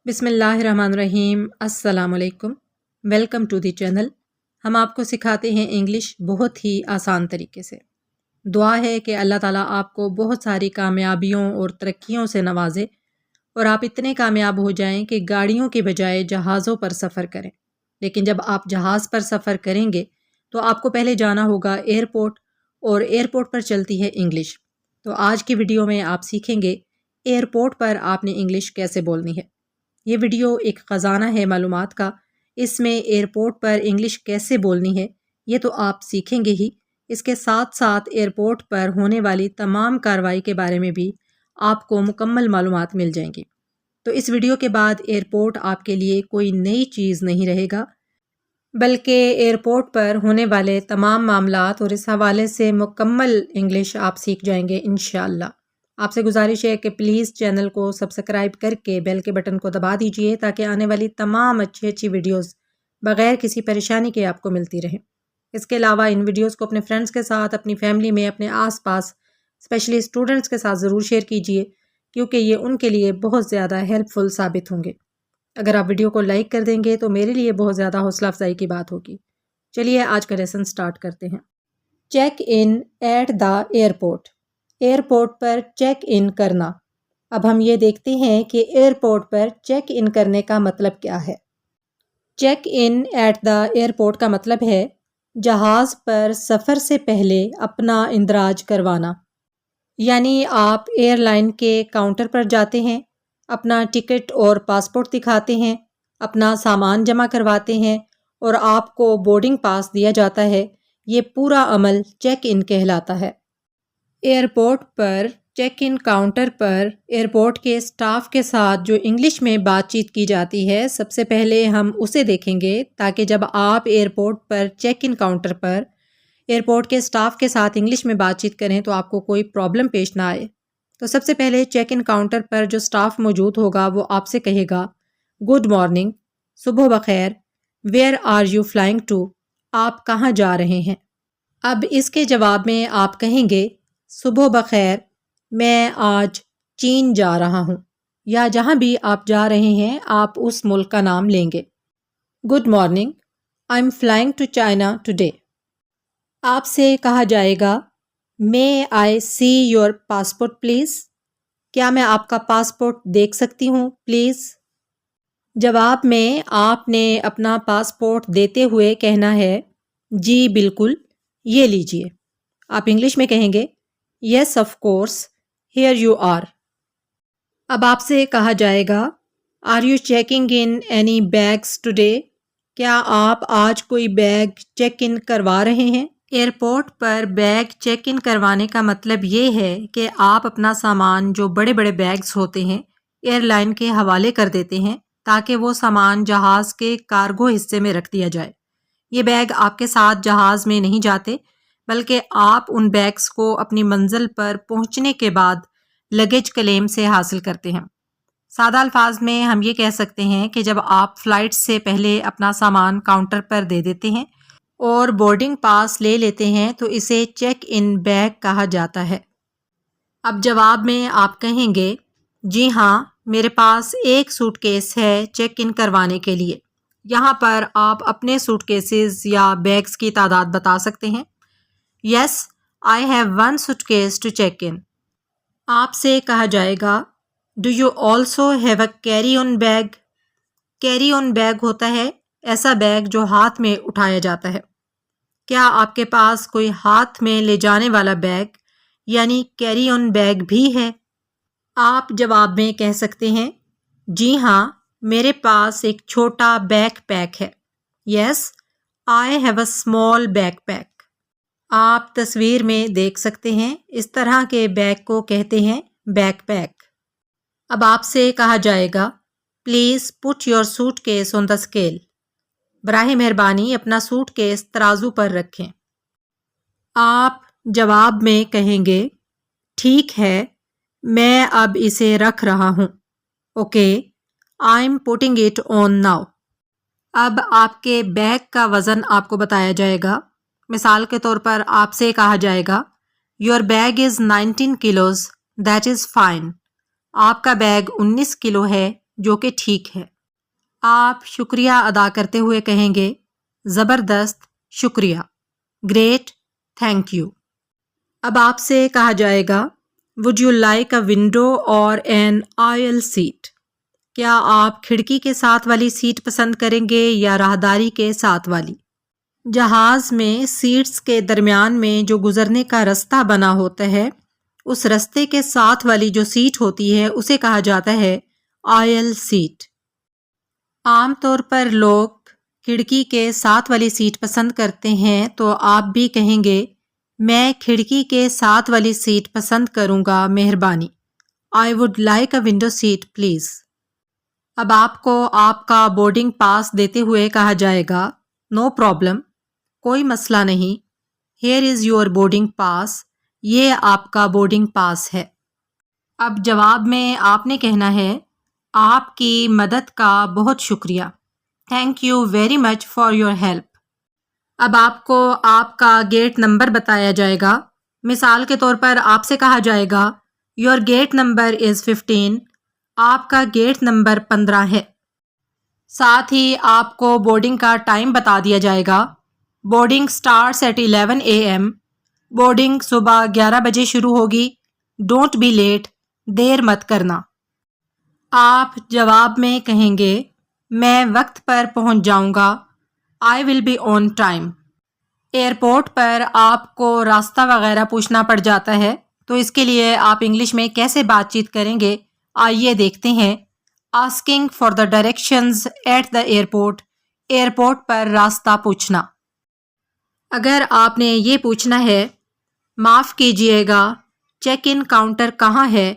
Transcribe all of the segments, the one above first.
بسم اللہ الرحمن الرحیم۔ السلام علیکم، ویلکم ٹو دی چینل۔ ہم آپ کو سکھاتے ہیں انگلش بہت ہی آسان طریقے سے۔ دعا ہے کہ اللہ تعالیٰ آپ کو بہت ساری کامیابیوں اور ترقیوں سے نوازے اور آپ اتنے کامیاب ہو جائیں کہ گاڑیوں کے بجائے جہازوں پر سفر کریں۔ لیکن جب آپ جہاز پر سفر کریں گے تو آپ کو پہلے جانا ہوگا ایئرپورٹ، اور ایئرپورٹ پر چلتی ہے انگلش۔ تو آج کی ویڈیو میں آپ سیکھیں گے ایئرپورٹ پر آپ نے انگلش کیسے بولنی ہے۔ یہ ویڈیو ایک خزانہ ہے معلومات کا۔ اس میں ایئرپورٹ پر انگلش کیسے بولنی ہے یہ تو آپ سیکھیں گے ہی، اس کے ساتھ ساتھ ایئرپورٹ پر ہونے والی تمام کارروائی کے بارے میں بھی آپ کو مکمل معلومات مل جائیں گی۔ تو اس ویڈیو کے بعد ایئرپورٹ آپ کے لیے کوئی نئی چیز نہیں رہے گا، بلکہ ایئرپورٹ پر ہونے والے تمام معاملات اور اس حوالے سے مکمل انگلش آپ سیکھ جائیں گے انشاءاللہ۔ آپ سے گزارش ہے کہ پلیز چینل کو سبسکرائب کر کے بیل کے بٹن کو دبا دیجئے تاکہ آنے والی تمام اچھی ویڈیوز بغیر کسی پریشانی کے آپ کو ملتی رہیں۔ اس کے علاوہ ان ویڈیوز کو اپنے فرینڈز کے ساتھ، اپنی فیملی میں، اپنے آس پاس اسپیشلی اسٹوڈنٹس کے ساتھ ضرور شیئر کیجئے، کیونکہ یہ ان کے لیے بہت زیادہ ہیلپ فل ثابت ہوں گے۔ اگر آپ ویڈیو کو لائک کر دیں گے تو میرے لیے بہت زیادہ حوصلہ افزائی کی بات ہوگی۔ چلیے آج کا لیسن سٹارٹ کرتے ہیں۔ Check in at the airport. Airport پر چیک ان کرنا۔ اب ہم یہ دیکھتے ہیں کہ ایئرپورٹ پر چیک ان کرنے کا مطلب کیا ہے۔ Check in at the airport کا مطلب ہے جہاز پر سفر سے پہلے اپنا اندراج کروانا۔ یعنی آپ ایئر لائن کے کاؤنٹر پر جاتے ہیں، اپنا ٹکٹ اور پاسپورٹ دکھاتے ہیں، اپنا سامان جمع کرواتے ہیں اور آپ کو بورڈنگ پاس دیا جاتا ہے۔ یہ پورا عمل چیک ان کہلاتا ہے۔ ایئرپورٹ پر چیک ان کاؤنٹر پر ایئرپورٹ کے سٹاف کے ساتھ جو انگلش میں بات چیت کی جاتی ہے، سب سے پہلے ہم اسے دیکھیں گے تاکہ جب آپ ایئرپورٹ پر چیک ان کاؤنٹر پر ایئرپورٹ کے سٹاف کے ساتھ انگلش میں بات چیت کریں تو آپ کو کوئی پرابلم پیش نہ آئے۔ تو سب سے پہلے چیک ان کاؤنٹر پر جو سٹاف موجود ہوگا وہ آپ سے کہے گا گڈ مارننگ، صبح بخیر، where are you flying to, آپ کہاں جا رہے ہیں۔ اب اس کے جواب میں آپ کہیں گے صبح بخیر، میں آج چین جا رہا ہوں، یا جہاں بھی آپ جا رہے ہیں آپ اس ملک کا نام لیں گے۔ Good morning, I am flying to China today. آپ سے کہا جائے گا may I see your passport please, کیا میں آپ کا پاسپورٹ دیکھ سکتی ہوں پلیز۔ جواب میں آپ نے اپنا پاسپورٹ دیتے ہوئے کہنا ہے جی بالکل، یہ لیجئے۔ آپ انگلش میں کہیں گے yes of course, here you are. اب آپ سے کہا جائے گا are you checking in any bags today, کیا آپ آج کوئی بیگ چیک ان کروا رہے ہیں۔ ایئرپورٹ پر بیگ چیک ان کروانے کا مطلب یہ ہے کہ آپ اپنا سامان جو بڑے بڑے بیگز ہوتے ہیں ایئر لائن کے حوالے کر دیتے ہیں تاکہ وہ سامان جہاز کے کارگو حصے میں رکھ دیا جائے۔ یہ بیگ آپ کے ساتھ جہاز میں نہیں جاتے، بلکہ آپ ان بیگز کو اپنی منزل پر پہنچنے کے بعد لگیج کلیم سے حاصل کرتے ہیں۔ سادہ الفاظ میں ہم یہ کہہ سکتے ہیں کہ جب آپ فلائٹ سے پہلے اپنا سامان کاؤنٹر پر دے دیتے ہیں اور بورڈنگ پاس لے لیتے ہیں تو اسے چیک ان بیگ کہا جاتا ہے۔ اب جواب میں آپ کہیں گے جی ہاں، میرے پاس ایک سوٹ کیس ہے چیک ان کروانے کے لیے۔ یہاں پر آپ اپنے سوٹ کیسز یا بیگز کی تعداد بتا سکتے ہیں۔ Yes, I have one suitcase to check in. آپ سے کہا جائے گا do you also have a carry on bag. Carry on bag ہوتا ہے ایسا بیگ جو ہاتھ میں اٹھایا جاتا ہے۔ کیا آپ کے پاس کوئی ہاتھ میں لے جانے والا بیگ یعنی کیری آن بیگ بھی ہے۔ آپ جواب میں کہہ سکتے ہیں جی ہاں، میرے پاس ایک چھوٹا بیک پیک ہے۔ Yes, I have a small backpack. آپ تصویر میں دیکھ سکتے ہیں اس طرح کے بیگ کو کہتے ہیں بیک پیک۔ اب آپ سے کہا جائے گا please put your suitcase on the scale. براہ مہربانی اپنا سوٹ کیس ترازو پر رکھیں۔ آپ جواب میں کہیں گے ٹھیک ہے، میں اب اسے رکھ رہا ہوں۔ Okay, I am putting it on now. اب آپ کے بیگ کا وزن آپ کو بتایا جائے گا۔ مثال کے طور پر آپ سے کہا جائے گا your bag is 19 kilos, that is fine. آپ کا بیگ 19 کلو ہے، جو کہ ٹھیک ہے۔ آپ شکریہ ادا کرتے ہوئے کہیں گے زبردست، شکریہ، گریٹ، تھینک یو۔ اب آپ سے کہا جائے گا would you like a window or an aisle seat? کیا آپ کھڑکی کے ساتھ والی سیٹ پسند کریں گے یا راہداری کے ساتھ والی؟ جہاز میں سیٹس کے درمیان میں جو گزرنے کا رستہ بنا ہوتا ہے، اس رستے کے ساتھ والی جو سیٹ ہوتی ہے اسے کہا جاتا ہے آئل سیٹ۔ عام طور پر لوگ کھڑکی کے ساتھ والی سیٹ پسند کرتے ہیں، تو آپ بھی کہیں گے میں کھڑکی کے ساتھ والی سیٹ پسند کروں گا، مہربانی۔ I would like a window seat please۔ اب آپ کو آپ کا بورڈنگ پاس دیتے ہوئے کہا جائے گا نو پرابلم، کوئی مسئلہ نہیں، here is your boarding pass, یہ آپ کا بورڈنگ پاس ہے۔ اب جواب میں آپ نے کہنا ہے آپ کی مدد کا بہت شکریہ، thank you very much for your help. اب آپ کو آپ کا گیٹ نمبر بتایا جائے گا۔ مثال کے طور پر آپ سے کہا جائے گا یور گیٹ نمبر از 15، آپ کا گیٹ نمبر 15 ہے۔ ساتھ ہی آپ کو بورڈنگ کا ٹائم بتا دیا جائے گا۔ Boarding starts at 11 AM، boarding صبح 11 بجے شروع ہوگی، ڈونٹ بی لیٹ، دیر مت کرنا۔ آپ جواب میں کہیں گے میں وقت پر پہنچ جاؤں گا، I will be on time۔ Airport پر آپ کو راستہ وغیرہ پوچھنا پڑ جاتا ہے، تو اس کے لیے آپ انگلش میں کیسے بات چیت کریں گے، آئیے دیکھتے ہیں۔ asking for the directions at the airport، airport پر راستہ پوچھنا۔ اگر آپ نے یہ پوچھنا ہے معاف کیجئے گا چیک ان کاؤنٹر کہاں ہے،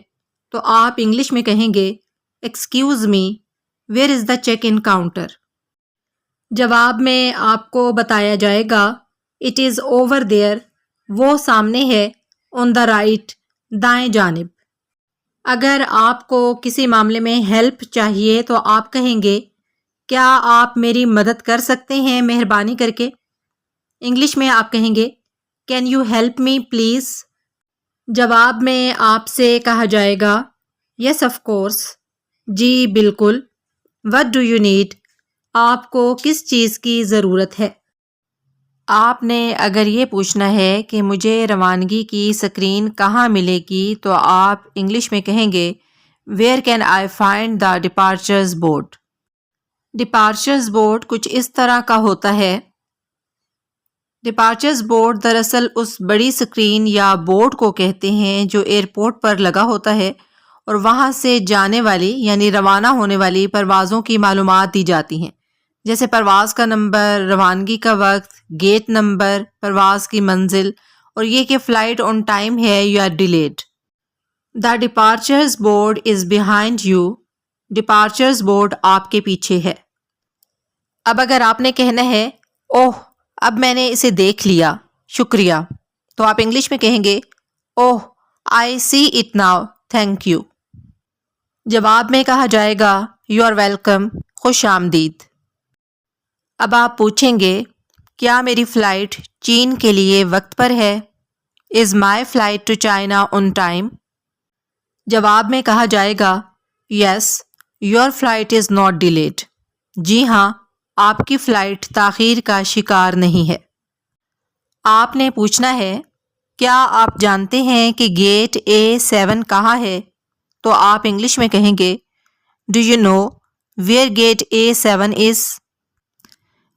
تو آپ انگلش میں کہیں گے excuse me, where is the check in counter? جواب میں آپ کو بتایا جائے گا اٹ از اوور دیئر، وہ سامنے ہے، آن دا رائٹ، دائیں جانب۔ اگر آپ کو کسی معاملے میں ہیلپ چاہیے تو آپ کہیں گے کیا آپ میری مدد کر سکتے ہیں مہربانی کر کے؟ انگلش میں آپ کہیں گے can you help me please? جواب میں آپ سے کہا جائے گا یس آف کورس، جی بالکل، وٹ ڈو یو نیڈ، آپ کو کس چیز کی ضرورت ہے؟ آپ نے اگر یہ پوچھنا ہے کہ مجھے روانگی کی سکرین کہاں ملے گی، تو آپ انگلش میں کہیں گے where can I find the departures board? Departures board کچھ اس طرح کا ہوتا ہے۔ ڈپارچرز بورڈ دراصل اس بڑی سکرین یا بورڈ کو کہتے ہیں جو ایئرپورٹ پر لگا ہوتا ہے اور وہاں سے جانے والی یعنی روانہ ہونے والی پروازوں کی معلومات دی جاتی ہیں، جیسے پرواز کا نمبر، روانگی کا وقت، گیٹ نمبر، پرواز کی منزل، اور یہ کہ فلائٹ آن ٹائم ہے یا delayed. The departures board is behind you, departures board آپ کے پیچھے ہے۔ اب اگر آپ نے کہنا ہے اوہ اب میں نے اسے دیکھ لیا، شکریہ، تو آپ انگلش میں کہیں گے oh I see it now, thank you. جواب میں کہا جائے گا یو آر ویلکم، خوش آمدید۔ اب آپ پوچھیں گے کیا میری فلائٹ چین کے لیے وقت پر ہے؟ Is my flight to China on time? جواب میں کہا جائے گا yes your flight is not delayed, جی ہاں آپ کی فلائٹ تاخیر کا شکار نہیں ہے۔ آپ نے پوچھنا ہے کیا آپ جانتے ہیں کہ گیٹ A7 کہاں ہے؟ تو آپ انگلش میں کہیں گے do you know where gate A7 is?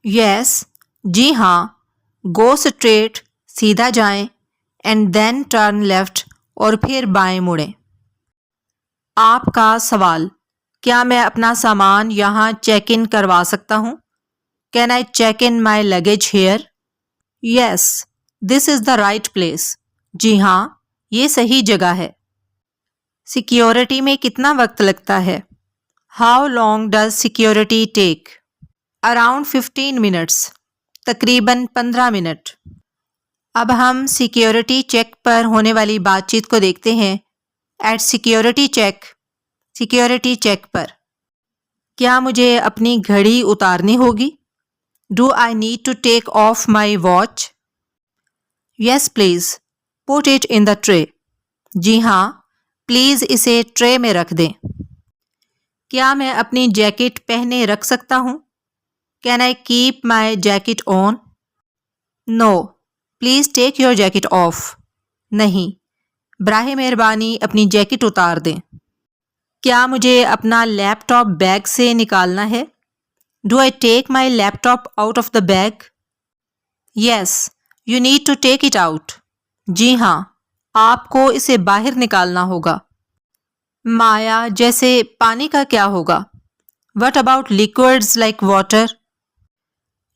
Yes, جی ہاں، گو اسٹریٹ، سیدھا جائیں، اینڈ دین ٹرن لیفٹ، اور پھر بائیں مڑیں۔ آپ کا سوال کیا میں اپنا سامان یہاں چیک ان کروا سکتا ہوں؟ Can I check in my luggage here? Yes this is the right place, جی ہاں یہ صحیح جگہ ہے۔ سیکیورٹی میں کتنا وقت لگتا ہے؟ How long does security take? Around 15 minutes, تقریباً 15 منٹ۔ اب ہم سیکیورٹی چیک پر ہونے والی بات چیت کو دیکھتے ہیں۔ At security check, security check پر کیا مجھے اپنی گھڑی اتارنی ہوگی؟ Do I need to take off my watch? Yes please put it in the tray, جی ہاں پلیز اسے ٹرے میں رکھ دیں۔ کیا میں اپنی جیکٹ پہنے رکھ سکتا ہوں؟ Can I keep my jacket on? No. Please take your jacket off. نہیں. براہ مہربانی اپنی جیکٹ اتار دیں. کیا مجھے اپنا لیپ ٹاپ بیگ سے نکالنا ہے؟ Do I take my laptop out of the bag? Yes. You need to take it out. جی ہاں. آپ کو اسے باہر نکالنا ہوگا. مایا جیسے پانی کا کیا ہوگا؟ What about liquids like water?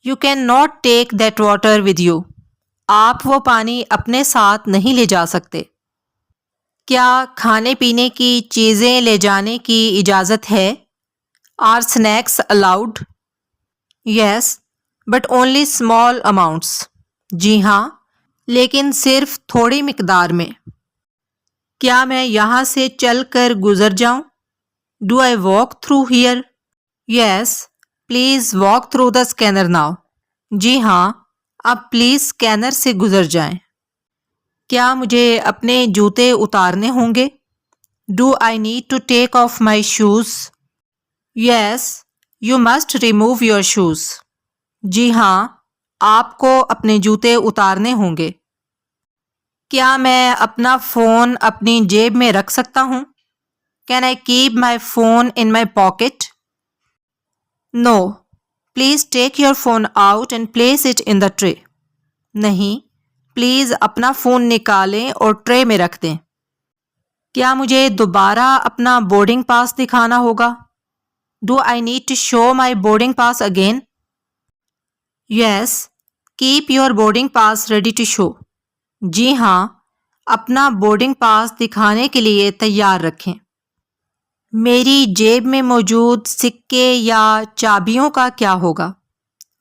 You cannot take that water with you. آپ وہ پانی اپنے ساتھ نہیں لے جا سکتے. کیا کھانے پینے کی چیزیں لے جانے کی اجازت ہے؟ Are snacks allowed? Yes, but only small amounts. جی ہاں، لیکن صرف تھوڑی مقدار میں. کیا میں یہاں سے چل کر گزر جاؤں؟ Do I walk through here? Yes, please walk through the scanner now. جی ہاں، اب پلیز اسکینر سے گزر جائیں. کیا مجھے اپنے جوتے اتارنے ہوں گے؟ Do I need to take off my shoes? Yes, you must remove your shoes. جی ہاں، آپ کو اپنے جوتے اتارنے ہوں گے. کیا میں اپنا فون اپنی جیب میں رکھ سکتا ہوں؟ Can I keep my phone in my pocket? No. Please take your phone out and place it in the tray. نہیں. پلیز اپنا فون نکالیں اور ٹرے میں رکھ دیں. کیا مجھے دوبارہ اپنا بورڈنگ پاس دکھانا ہوگا؟ Do I need to show my boarding pass again? Yes. Keep your boarding pass ready to show. جی ہاں، اپنا بورڈنگ پاس دکھانے کے لیے تیار رکھیں. میری جیب میں موجود سکے یا چابیوں کا کیا ہوگا؟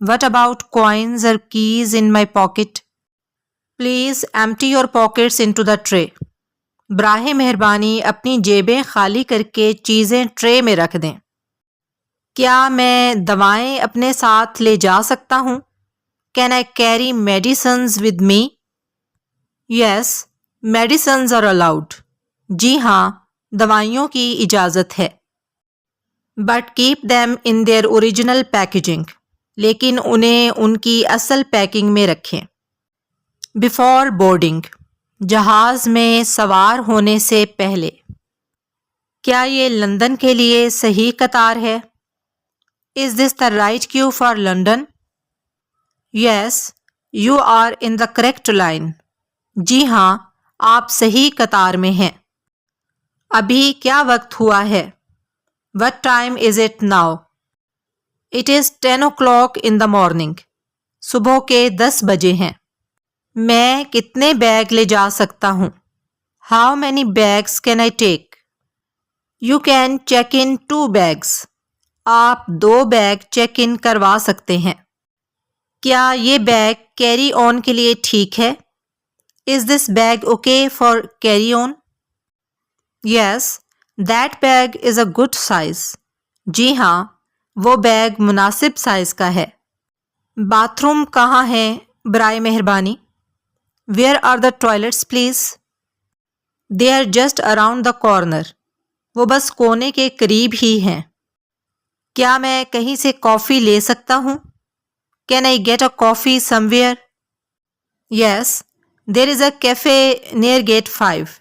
What about coins or keys in my pocket? Please empty your pockets into the tray. براہ مہربانی اپنی جیبیں خالی کر کے چیزیں ٹرے میں رکھ دیں. کیا میں دوائیں اپنے ساتھ لے جا سکتا ہوں؟ Can I carry medicines with me? Yes, medicines are allowed. جی ہاں، دوائیوں کی اجازت ہے. But keep them in their original packaging. لیکن انہیں ان کی اصل پیکنگ میں رکھیں. Before boarding. جہاز میں سوار ہونے سے پہلے. کیا یہ لندن کے لیے صحیح قطار ہے؟ Is this the right queue for London? Yes, you are in the correct line. جی ہاں، آپ صحیح قطار میں ہیں. ابھی کیا وقت ہوا ہے؟ What time is it now? It is 10 o'clock in the morning. صبح کے 10 بجے ہیں. میں کتنے بیگ لے جا سکتا ہوں؟ How many bags can I take? You can check in 2 bags. آپ 2 بیگ چیک ان کروا سکتے ہیں. کیا یہ بیگ کیری آن کے لیے ٹھیک ہے؟ Is this bag okay for carry on? Yes, that bag is a good size. جی ہاں، وہ بیگ مناسب سائز کا ہے. باتھ روم کہاں ہے برائے مہربانی؟ Where are the toilets please? They are just around the corner. وہ بس کونے کے قریب ہی ہیں. کیا میں کہیں سے کافی لے سکتا ہوں؟ Can I get a coffee somewhere? Yes, there is a cafe near gate 5.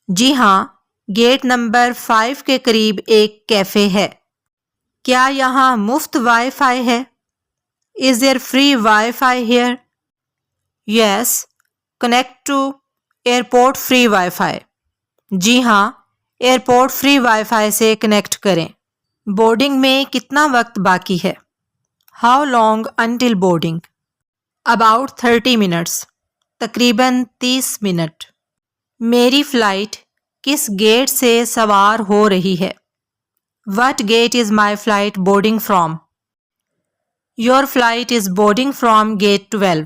جی ہاں، گیٹ نمبر 5 کے قریب ایک کیفے ہے. کیا یہاں مفت وائی فائی ہے؟ Is there free Wi-Fi here? Yes, connect to airport free Wi-Fi. جی ہاں، ایئرپورٹ فری وائی فائی سے کنیکٹ کریں. بورڈنگ میں کتنا وقت باقی ہے؟ How long until boarding? About 30 minutes. تقریباً 30 منٹ. میری فلائٹ کس گیٹ سے سوار ہو رہی ہے؟ What gate is my flight boarding from? Your flight is boarding from gate 12.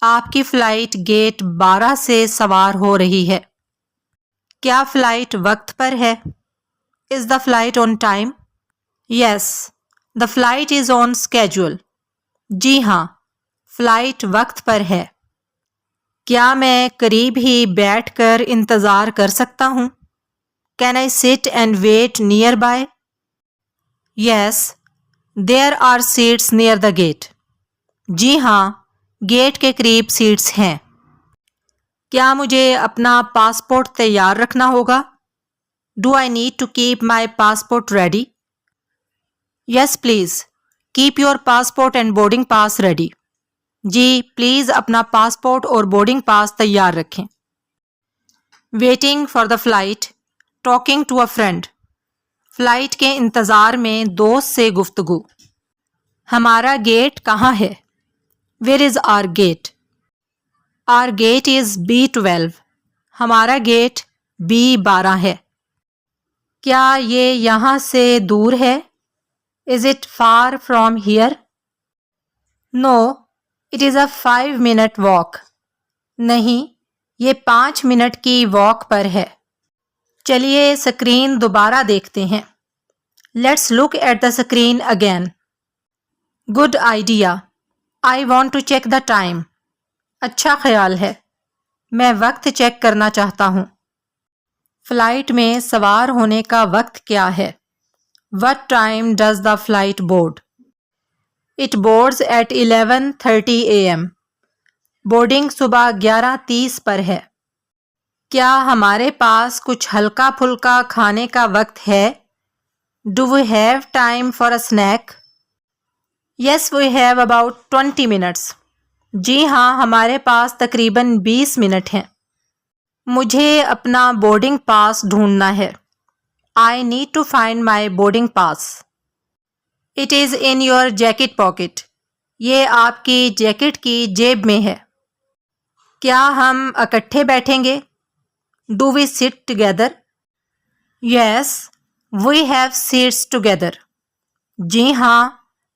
آپ کی فلائٹ گیٹ 12 سے سوار ہو رہی ہے. کیا فلائٹ وقت پر ہے؟ Is the flight on time? Yes, the flight is on schedule. جی ہاں، فلائٹ وقت پر ہے. کیا میں قریب ہی بیٹھ کر انتظار کر سکتا ہوں؟ Can I sit and wait nearby? Yes, there are seats near the gate. جی ہاں، گیٹ کے قریب سیٹس ہیں. کیا مجھے اپنا پاسپورٹ تیار رکھنا ہوگا؟ Do I need to keep my passport ready? Yes, please. Keep your passport and boarding pass ready. جی پلیز اپنا پاسپورٹ اور بورڈنگ پاس تیار رکھیں. Waiting for the flight. Talking to a friend. Flight کے انتظار میں دوست سے گفتگو. ہمارا گیٹ کہاں ہے؟ Where is our gate? Our gate is B12. ہمارا گیٹ B12 ہے. کیا یہ یہاں سے دور ہے؟ Is it far from here? No, it is a 5-minute walk. نہیں، یہ 5 منٹ کی واک پر ہے. چلیے اسکرین دوبارہ دیکھتے ہیں. Let's look at the screen again. Good idea. I want to check the time. اچھا خیال ہے. میں وقت چیک کرنا چاہتا ہوں. فلائٹ میں سوار ہونے کا وقت کیا ہے؟ What time does the flight board? It boards at 11:30 a.m. Boarding صبح 11:30 پر ہے. کیا ہمارے پاس کچھ ہلکا پھلکا کھانے کا وقت ہے؟ Do we have time for a snack? Yes, we have about 20 minutes. جی ہاں، ہمارے پاس تقریباً 20 منٹ ہیں. مجھے اپنا بورڈنگ پاس ڈھونڈنا ہے. I need to find my boarding pass. It is in your jacket pocket. یہ آپ کی جیکٹ کی جیب میں ہے. کیا ہم اکٹھے بیٹھیں گے؟ Do we sit together? Yes, we have seats together. جی ہاں،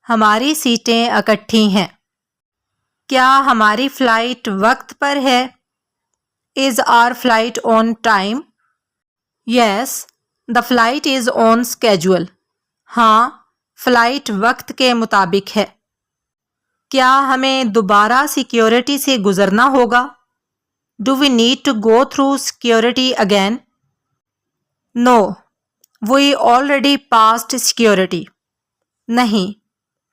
ہماری سیٹیں اکٹھی ہیں. کیا ہماری فلائٹ وقت پر ہے؟ Is our flight on time? Yes, the flight is on schedule. ہاں، فلائٹ وقت کے مطابق ہے. کیا ہمیں دوبارہ سیکیورٹی سے گزرنا ہوگا؟ Do we need to go through security again? No, we already passed security. نہیں،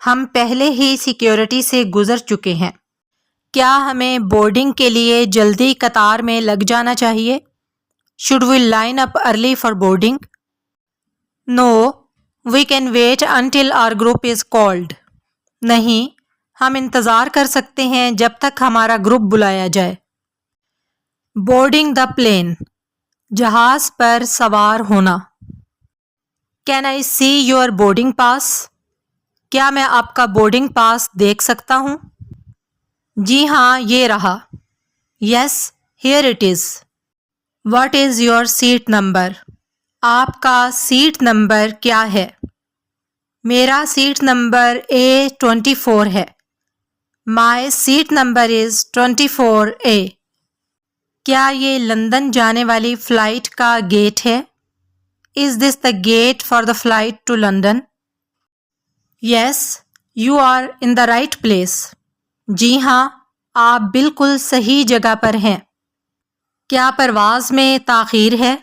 ہم پہلے ہی سیکیورٹی سے گزر چکے ہیں. کیا ہمیں بورڈنگ کے لیے جلدی قطار میں لگ جانا چاہیے؟ Should we line up early for boarding? No, we can wait until our group is called. نہیں، ہم انتظار کر سکتے ہیں جب تک ہمارا گروپ بلایا جائے. Boarding the plane. جہاز پر سوار ہونا. Can I see your boarding pass? کیا میں آپ کا بورڈنگ پاس دیکھ سکتا ہوں؟ جی ہاں، یہ رہا. Yes, here it is. What is your seat number? آپ کا سیٹ نمبر کیا ہے؟ میرا سیٹ نمبر A24 ہے. My seat number is 24A. کیا یہ لندن جانے والی فلائٹ کا گیٹ ہے؟ Is this the gate for the flight to London? Yes, you are in the right place. جی ہاں، آپ بالکل صحیح جگہ پر ہیں. کیا پرواز میں تاخیر ہے؟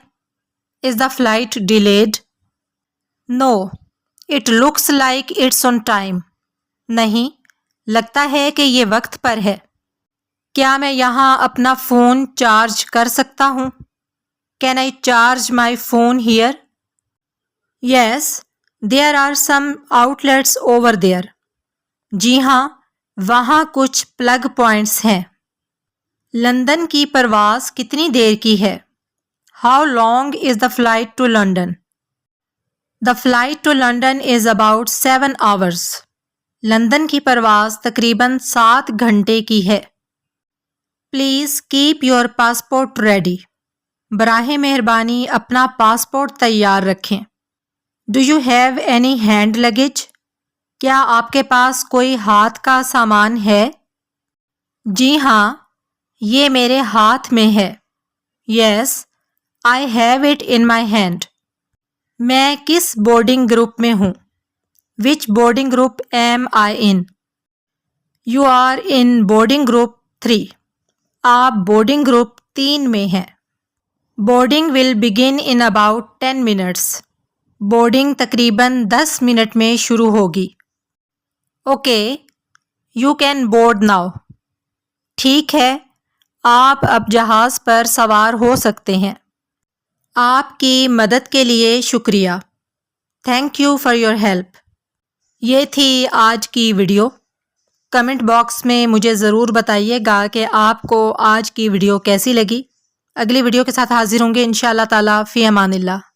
Is the flight delayed? No, it looks like it's on time. نہیں، لگتا ہے کہ یہ وقت پر ہے. کیا میں یہاں اپنا فون چارج کر سکتا ہوں؟ Can I charge my phone here? Yes, there are some outlets over there. جی ہاں، وہاں کچھ پلگ پوائنٹس ہیں. لندن کی پرواز کتنی دیر کی ہے؟ How long is the flight to London? The flight to London is about 7 hours. London کی پرواز تقریباً 7 گھنٹے کی ہے. Please keep your passport ready. براہ مہربانی اپنا پاسپورٹ تیار رکھیں. Do you have any hand luggage? کیا آپ کے پاس کوئی ہاتھ کا سامان ہے؟ جی ہاں، یہ میرے ہاتھ میں ہے. Yes, I have it in my hand. میں کس بورڈنگ گروپ میں ہوں؟ Which boarding group am I in? You are in boarding group 3. آپ بورڈنگ گروپ 3 میں ہیں. Boarding will begin in about 10 minutes. Boarding تقریباً 10 منٹ میں شروع ہوگی۔ Okay, you can board now. ٹھیک ہے، آپ اب جہاز پر سوار ہو سکتے ہیں۔ آپ کی مدد کے لیے شکریہ۔ Thank you for your help. یہ تھی آج کی ویڈیو۔ کمنٹ باکس میں مجھے ضرور بتائیے گا کہ آپ کو آج کی ویڈیو کیسی لگی۔ اگلی ویڈیو کے ساتھ حاضر ہوں گے انشاءاللہ تعالی۔ فی امان اللہ۔